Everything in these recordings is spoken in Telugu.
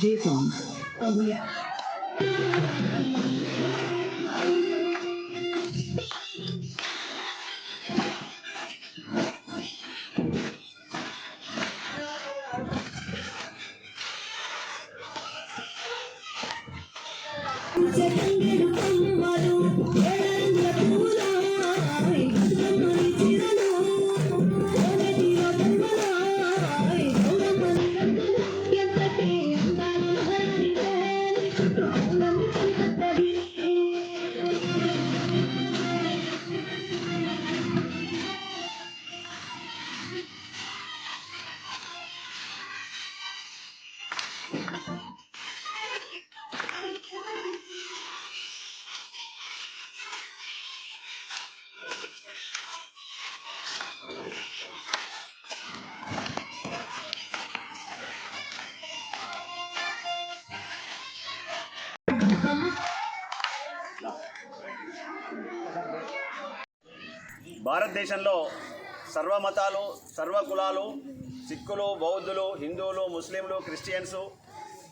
Jason. Oh yeah. భారతదేశంలో సర్వమతాలు, సర్వకులాలు, సిక్కులు, బౌద్ధులు, హిందువులు, ముస్లింలు, క్రిస్టియన్సు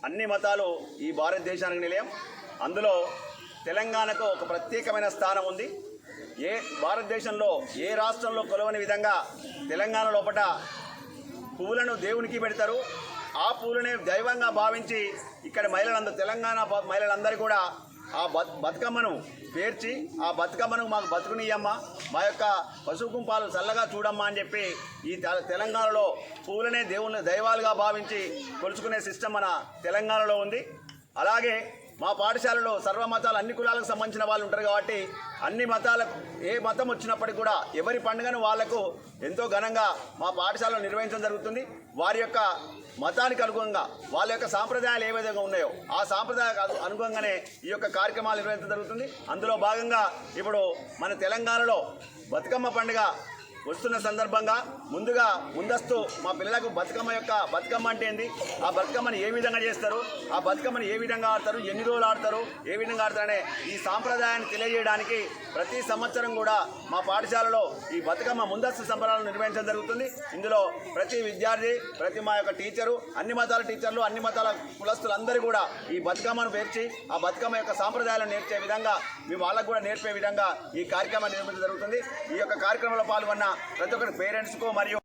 అన్ని మతాలు ఈ భారతదేశానికి నిలయం. అందులో తెలంగాణకు ఒక ప్రత్యేకమైన స్థానం ఉంది. భారతదేశంలో ఏ రాష్ట్రంలో కొలవని విధంగా తెలంగాణ లోపల పువ్వులను దేవునికి పెడతారు. ఆ పువ్వులనే దైవంగా భావించి ఇక్కడ తెలంగాణ మహిళలందరూ కూడా ఆ బతుకమ్మను పేర్చి ఆ బతుకమ్మను మాకు బతుకునియమ్మ, మా యొక్క పశువు కుంపాలు చల్లగా చూడమ్మా అని చెప్పి ఈ తెలంగాణలో పువ్వులనే దైవాలుగా భావించి కొలుచుకునే సిస్టమ్ మన తెలంగాణలో ఉంది. అలాగే మా పాఠశాలలో సర్వమతాలు అన్ని కులాలకు సంబంధించిన వాళ్ళు ఉంటారు కాబట్టి అన్ని మతాలకు ఏ మతం వచ్చినప్పటికీ కూడా ఎవరి పండుగను వాళ్లకు ఎంతో ఘనంగా మా పాఠశాలలో నిర్వహించడం జరుగుతుంది. వారి యొక్క మతానికి అనుగుణంగా వాళ్ళ యొక్క సాంప్రదాయాలు ఏ విధంగా ఉన్నాయో ఆ సాంప్రదాయాలకు అనుగుణంగానే ఈ యొక్క కార్యక్రమాలు నిర్వహించడం జరుగుతుంది. అందులో భాగంగా ఇప్పుడు మన తెలంగాణలో బతుకమ్మ పండుగ వస్తున్న సందర్భంగా ముందస్తు మా పిల్లలకు బతుకమ్మ అంటే ఏంది, ఆ బతుకమ్మని ఏ విధంగా చేస్తారు, ఆ బతుకమ్మని ఏ విధంగా ఆడతారు, ఎన్ని రోజులు ఆడతారు, ఏ విధంగా ఆడతారనే ఈ సాంప్రదాయాన్ని తెలియజేయడానికి ప్రతి సంవత్సరం కూడా మా పాఠశాలలో ఈ బతుకమ్మ ముందస్తు సంబరాలను నిర్వహించడం జరుగుతుంది. ఇందులో ప్రతి విద్యార్థి, ప్రతి మా యొక్క టీచరు, అన్ని మతాల టీచర్లు, అన్ని మతాల కులస్తులందరూ కూడా ఈ బతుకమ్మను పేర్చి ఆ బతుకమ్మ యొక్క సాంప్రదాయాలను నేర్చే విధంగా మేము వాళ్ళకు కూడా నేర్పే విధంగా ఈ కార్యక్రమాన్ని నిర్వహించడం జరుగుతుంది. ఈ యొక్క కార్యక్రమంలో పాల్గొన్న ప్రతి ఒక్కరి పేరెంట్స్కు మరియు